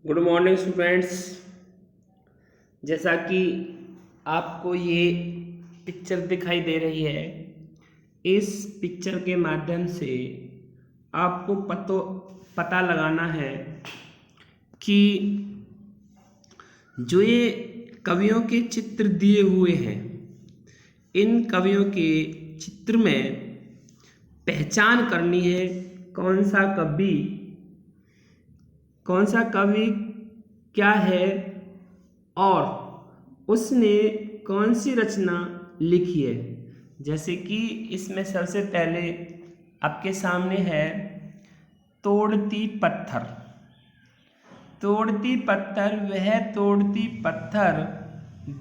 Good morning students. जैसा कि आपको ये पिक्चर दिखाई दे रही है, इस पिक्चर के माध्यम से आपको पता लगाना है कि जो ये कवियों के चित्र दिए हुए हैं, इन कवियों के चित्र में पहचान करनी है कौन सा कवि क्या है और उसने कौन सी रचना लिखी है। जैसे कि इसमें सबसे पहले आपके सामने है तोड़ती पत्थर। तोड़ती पत्थर, वह तोड़ती पत्थर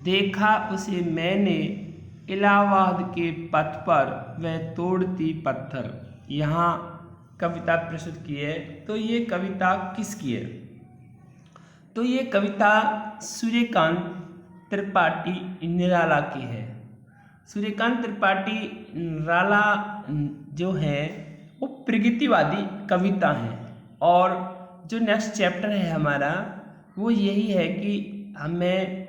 देखा उसे मैंने इलाहाबाद के पथ पर, वह तोड़ती पत्थर। यहाँ कविता प्रस्तुत की है। तो ये कविता किसकी है? तो ये कविता सूर्यकांत त्रिपाठी निराला की है। सूर्यकांत त्रिपाठी निराला जो है वो प्रगतिवादी कविता है। और जो नेक्स्ट चैप्टर है हमारा वो यही है कि हमें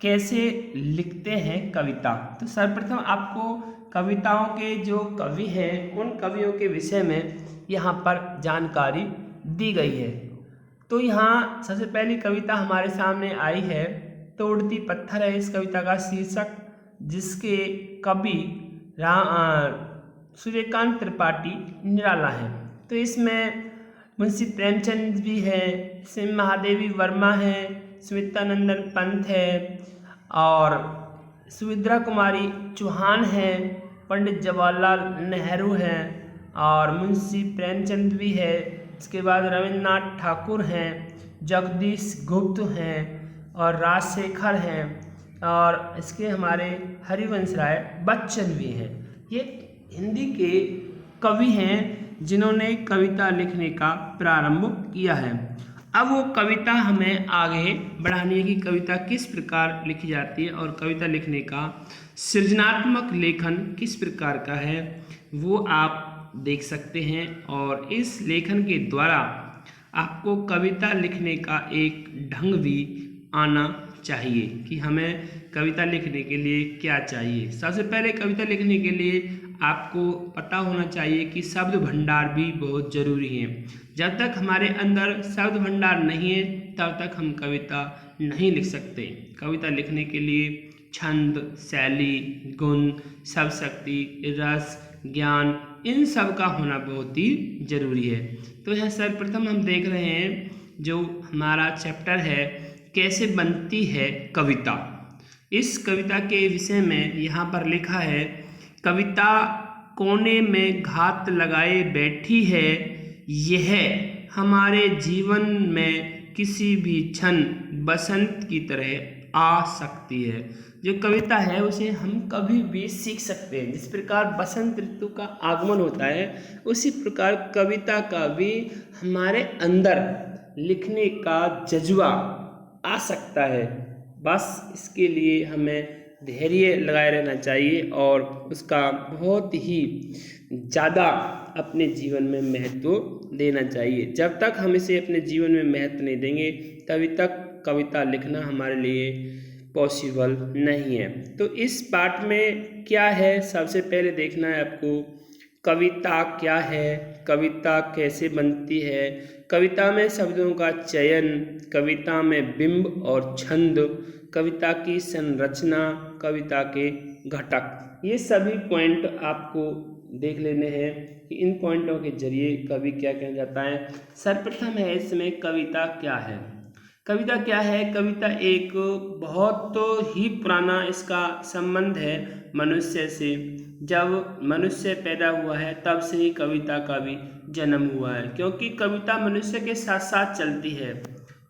कैसे लिखते हैं कविता। तो सर्वप्रथम आपको कविताओं के जो कवि हैं उन कवियों के विषय में यहाँ पर जानकारी दी गई है। तो यहाँ सबसे पहली कविता हमारे सामने आई है तोड़ती पत्थर है इस कविता का शीर्षक, जिसके कवि सूर्यकांत त्रिपाठी निराला है। तो इसमें मुंशी प्रेमचंद भी है, इसमें महादेवी वर्मा है, सुमित्रानंदन पंत है और सुविद्रा कुमारी चौहान है, पंडित जवाहरलाल नेहरू हैं और मुंशी प्रेमचंद भी है। इसके बाद रविन्द्रनाथ ठाकुर हैं, जगदीश गुप्त हैं और राजशेखर हैं और इसके हमारे हरिवंश राय बच्चन भी हैं। ये हिंदी के कवि हैं जिन्होंने कविता लिखने का प्रारंभ किया है। अब वो कविता हमें आगे बढ़ानी है कि कविता किस प्रकार लिखी जाती है और कविता लिखने का सृजनात्मक लेखन किस प्रकार का है वो आप देख सकते हैं। और इस लेखन के द्वारा आपको कविता लिखने का एक ढंग भी आना चाहिए कि हमें कविता लिखने के लिए क्या चाहिए। सबसे पहले कविता लिखने के लिए आपको पता होना चाहिए कि शब्द भंडार भी बहुत ज़रूरी है। जब तक हमारे अंदर शब्द भंडार नहीं है तब तक हम कविता नहीं लिख सकते। कविता लिखने के लिए छंद, शैली, गुण, शब्द शक्ति, रस, ज्ञान, इन सब का होना बहुत ही जरूरी है। तो यह सर्वप्रथम हम देख रहे हैं जो हमारा चैप्टर है कैसे बनती है कविता। इस कविता के विषय में यहाँ पर लिखा है कविता कोने में घात लगाए बैठी है, यह हमारे जीवन में किसी भी क्षण बसंत की तरह आ सकती है। जो कविता है उसे हम कभी भी सीख सकते हैं। जिस प्रकार बसंत ऋतु का आगमन होता है उसी प्रकार कविता का भी हमारे अंदर लिखने का जज्बा आ सकता है। बस इसके लिए हमें धैर्य लगाए रहना चाहिए और उसका बहुत ही ज़्यादा अपने जीवन में महत्व देना चाहिए। जब तक हम इसे अपने जीवन में महत्व नहीं देंगे तभी तक कविता लिखना हमारे लिए पॉसिबल नहीं है। तो इस पाठ में क्या है सबसे पहले देखना है आपको कविता क्या है, कविता कैसे बनती है, कविता में शब्दों का चयन, कविता में बिंब और छंद, कविता की संरचना, कविता के घटक, ये सभी पॉइंट आपको देख लेने हैं कि इन पॉइंटों के जरिए कवि क्या कहना चाहता है। सर्वप्रथम है इसमें कविता क्या है। कविता क्या है? कविता एक बहुत ही पुराना इसका संबंध है मनुष्य से। जब मनुष्य पैदा हुआ है तब से ही कविता का भी जन्म हुआ है, क्योंकि कविता मनुष्य के साथ साथ चलती है।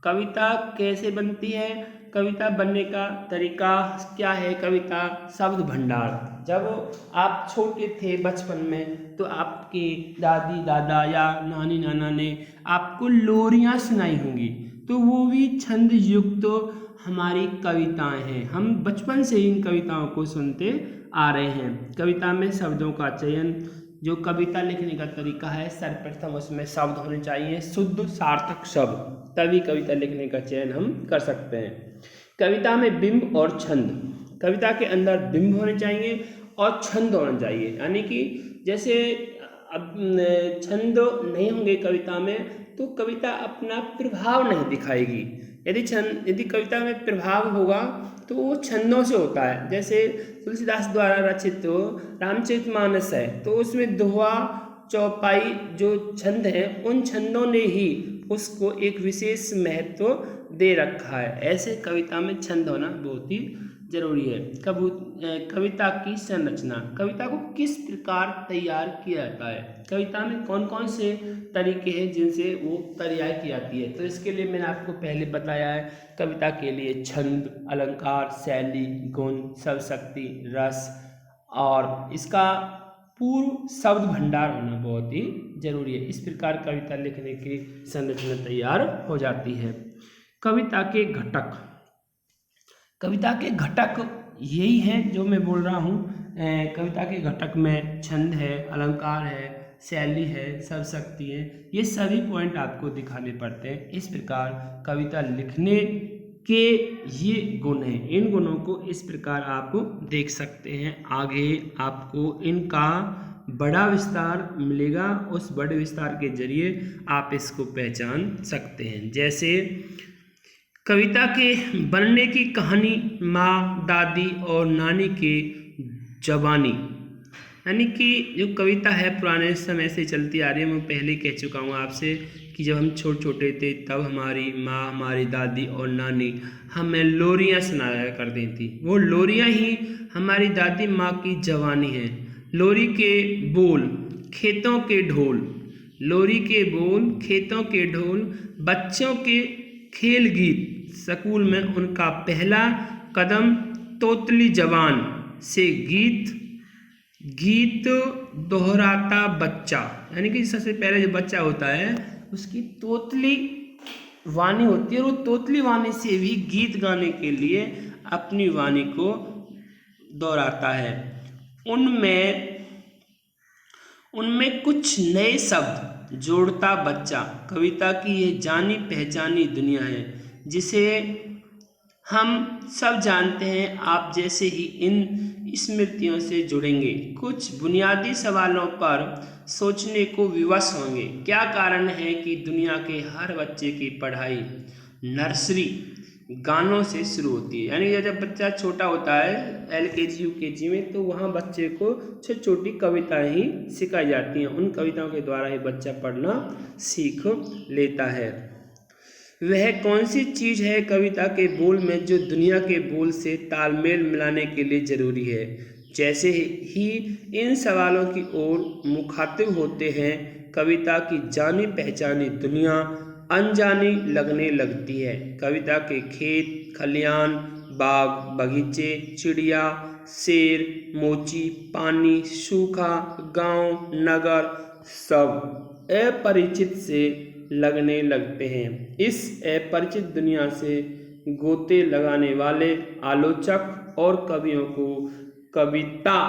कविता कैसे बनती है? कविता बनने का तरीका क्या है? कविता शब्द भंडार। जब आप छोटे थे बचपन में तो आपके दादी दादा या नानी नाना ने आपको लोरियां सुनाई होंगी, तो वो भी छंद युक्त हमारी कविताएं हैं। हम बचपन से इन कविताओं को सुनते आ रहे हैं। कविता में शब्दों का चयन, जो कविता लिखने का तरीका है, सर्वप्रथम उसमें शब्द होने चाहिए शुद्ध सार्थक शब्द, तभी कविता लिखने का चयन हम कर सकते हैं। कविता में बिंब और छंद, कविता के अंदर बिंब होने चाहिए और छंद होना चाहिए, यानी कि जैसे अब छंद नहीं होंगे कविता में तो कविता अपना प्रभाव नहीं दिखाएगी। यदि कविता में प्रभाव होगा तो वो छंदों से होता है। जैसे तुलसीदास द्वारा रचित रामचरितमानस है तो उसमें दोहा चौपाई जो छंद हैं उन छंदों ने ही उसको एक विशेष महत्व दे रखा है। ऐसे कविता में छंद होना बहुत ही जरूरी है। कविता की संरचना, कविता को किस प्रकार तैयार किया जाता है, कविता में कौन कौन से तरीके हैं जिनसे वो तैयार की जाती है। तो इसके लिए मैंने आपको पहले बताया है, कविता के लिए छंद, अलंकार, शैली, गुण, शब्दशक्ति, रस और इसका पूर्व शब्द भंडार होना बहुत ही जरूरी है। इस प्रकार कविता लिखने की संरचना तैयार हो जाती है। कविता के घटक, कविता के घटक यही हैं जो मैं बोल रहा हूँ। कविता के घटक में छंद है, अलंकार है, शैली है, शब्दशक्ति है, ये सभी पॉइंट आपको दिखाने पड़ते हैं। इस प्रकार कविता लिखने के ये गुण हैं, इन गुणों को इस प्रकार आप देख सकते हैं। आगे आपको इनका बड़ा विस्तार मिलेगा, उस बड़े विस्तार के जरिए आप इसको पहचान सकते हैं। जैसे कविता के बनने की कहानी माँ, दादी और नानी के जवानी, यानी कि जो कविता है पुराने समय से चलती आ रही है। मैं पहले कह चुका हूँ आपसे कि जब हम छोटे छोटे थे तब हमारी माँ, हमारी दादी और नानी हमें लोरियाँ सुनाया करती थी। वो लोरियाँ ही हमारी दादी माँ की जवानी है। लोरी के बोल, खेतों के ढोल, लोरी के बोल, खेतों के ढोल, बच्चों के खेल गीत, स्कूल में उनका पहला कदम, तोतली जवान से गीत दोहराता बच्चा, यानी कि सबसे पहले जो बच्चा होता है उसकी तोतली वाणी होती है और वो तोतली वाणी से भी गीत गाने के लिए अपनी वाणी को दोहराता है। उनमें कुछ नए शब्द जोड़ता बच्चा, कविता की ये जानी पहचानी दुनिया है जिसे हम सब जानते हैं। आप जैसे ही इन स्मृतियों से जुड़ेंगे, कुछ बुनियादी सवालों पर सोचने को विवश होंगे। क्या कारण है कि दुनिया के हर बच्चे की पढ़ाई नर्सरी गानों से शुरू होती है, यानी जब बच्चा छोटा होता है LKG UKG में तो वहाँ बच्चे को छोटी छोटी कविताएं ही सिखाई जाती हैं। उन कविताओं के द्वारा ही बच्चा पढ़ना सीख लेता है। वह कौन सी चीज़ है कविता के बोल में जो दुनिया के बोल से तालमेल मिलाने के लिए ज़रूरी है। जैसे ही इन सवालों की ओर मुखातिब होते हैं, कविता की जानी पहचानी दुनिया अनजानी लगने लगती है। कविता के खेत खलियान, बाग बगीचे, चिड़िया, शेर, मोची, पानी, सूखा, गांव, नगर सब अपरिचित से लगने लगते हैं। इस अपरिचित दुनिया से गोते लगाने वाले आलोचक और कवियों को कविता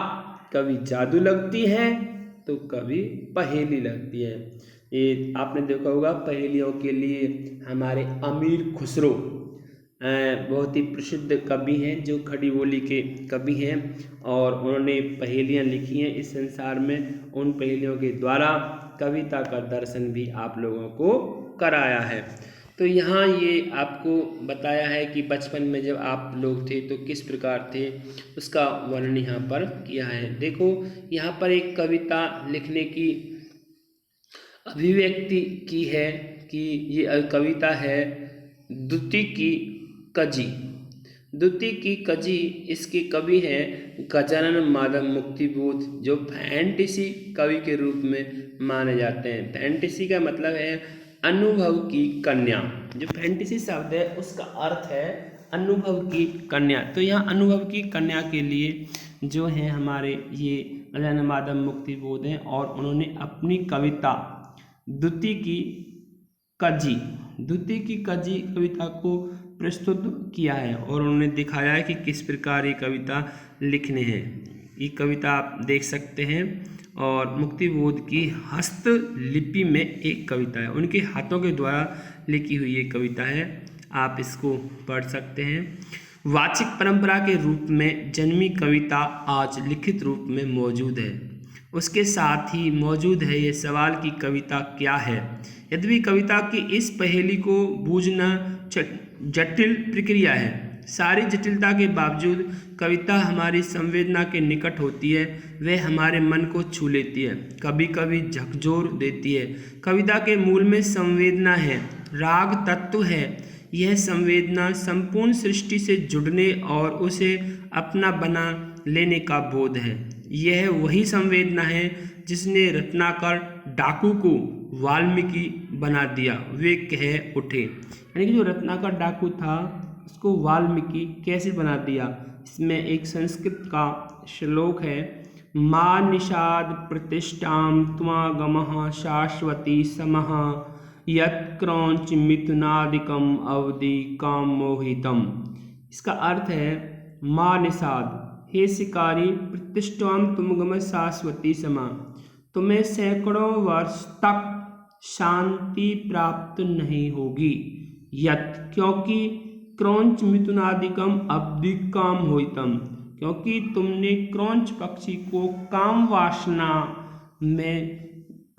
कभी जादू लगती है तो कभी पहेली लगती है। ये आपने देखा होगा, पहेलियों के लिए हमारे अमीर खुसरो बहुत ही प्रसिद्ध कवि हैं जो खड़ी बोली के कवि हैं और उन्होंने पहेलियाँ लिखी हैं इस संसार में। उन पहेलियों के द्वारा कविता का दर्शन भी आप लोगों को कराया है। तो यहाँ ये आपको बताया है कि बचपन में जब आप लोग थे तो किस प्रकार थे, उसका वर्णन यहाँ पर किया है। देखो यहाँ पर एक कविता लिखने की अभिव्यक्ति की है कि ये कविता है द्युति की कजी। द्युति की कजी, इसके कवि हैं गजानन माधव मुक्तिबोध, जो फैंटेसी कवि के रूप में माने जाते हैं। फैंटेसी का मतलब है अनुभव की कन्या। जो फैंटेसी शब्द है उसका अर्थ है अनुभव की कन्या। तो यहाँ अनुभव की कन्या के लिए जो है हमारे ये गजानन माधव मुक्तिबोध हैं और उन्होंने अपनी कविता द्युति की कजी कविता को प्रस्तुत किया है और उन्होंने दिखाया है कि किस प्रकार ये कविता लिखने हैं। ये कविता आप देख सकते हैं और मुक्तिबोध की हस्तलिपि में एक कविता है, उनके हाथों के द्वारा लिखी हुई एक कविता है, आप इसको पढ़ सकते हैं। वाचिक परंपरा के रूप में जन्मी कविता आज लिखित रूप में मौजूद है। उसके साथ ही मौजूद है ये सवाल कि कविता क्या है। यद्यपि कविता की इस पहेली को बूझना जटिल प्रक्रिया है, सारी जटिलता के बावजूद कविता हमारी संवेदना के निकट होती है, वह हमारे मन को छू लेती है, कभी कभी झकझोर देती है। कविता के मूल में संवेदना है, राग तत्व है। यह संवेदना संपूर्ण सृष्टि से जुड़ने और उसे अपना बना लेने का बोध है। यह वही संवेदना है जिसने रत्नाकर डाकू को वाल्मीकि बना दिया। वे कह उठे, यानी कि जो रत्नाकर डाकू था उसको वाल्मीकि कैसे बना दिया। इसमें एक संस्कृत का श्लोक है, मां निषाद प्रतिष्ठां त्वागमः शाश्वती समः यत् क्रौंच मिथुनादिकम अवधि काम मोहितम। इसका अर्थ है, मां निषाद, हे शिकारी, प्रतिष्ठां तुमगम शाश्वती समा, तुम्हें सैकड़ों वर्ष तक शांति प्राप्त नहीं होगी। यत्, क्योंकि क्रौंच मिथुनादिकम अवधि काम होइतम, क्योंकि तुमने क्रौंच पक्षी को काम वासना में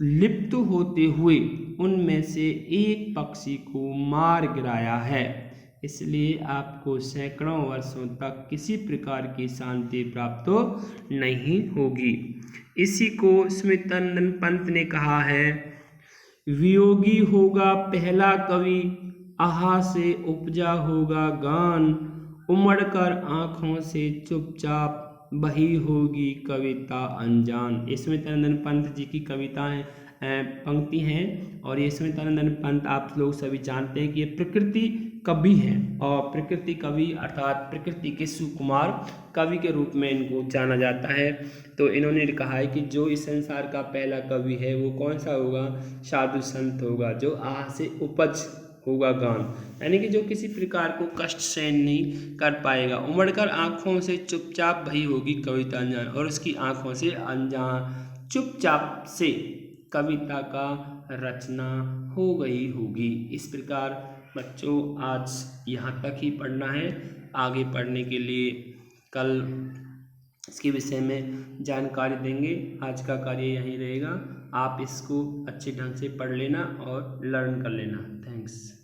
लिप्त होते हुए उनमें से एक पक्षी को मार गिराया है, इसलिए आपको सैकड़ों वर्षों तक किसी प्रकार की शांति प्राप्त नहीं होगी। इसी को स्मितानंद पंत ने कहा है, वियोगी होगा पहला कवि, आहा से उपजा होगा गान, उमड़कर आँखों से चुपचाप बही होगी कविता अनजान। ये स्मितानंद पंत जी की कविताएं पंक्ति हैं, और ये स्मितानंद पंत आप लोग सभी जानते हैं कि ये प्रकृति कवि हैं, और प्रकृति कवि अर्थात प्रकृति के सुकुमार कवि के रूप में इनको जाना जाता है। तो इन्होंने कहा है कि जो इस संसार का पहला कवि है वो कौन सा होगा, साधु संत होगा, जो आह से उपज होगा गान, यानी कि जो किसी प्रकार को कष्ट सहन नहीं कर पाएगा। उमड़कर आँखों से चुपचाप बही होगी कविता अनजान, और उसकी आँखों से अनजान चुपचाप से कविता का रचना हो गई होगी। इस प्रकार बच्चों आज यहाँ तक ही पढ़ना है, आगे पढ़ने के लिए कल इसके विषय में जानकारी देंगे। आज का कार्य यहीं रहेगा, आप इसको अच्छे ढंग से पढ़ लेना और लर्न कर लेना। थैंक्स।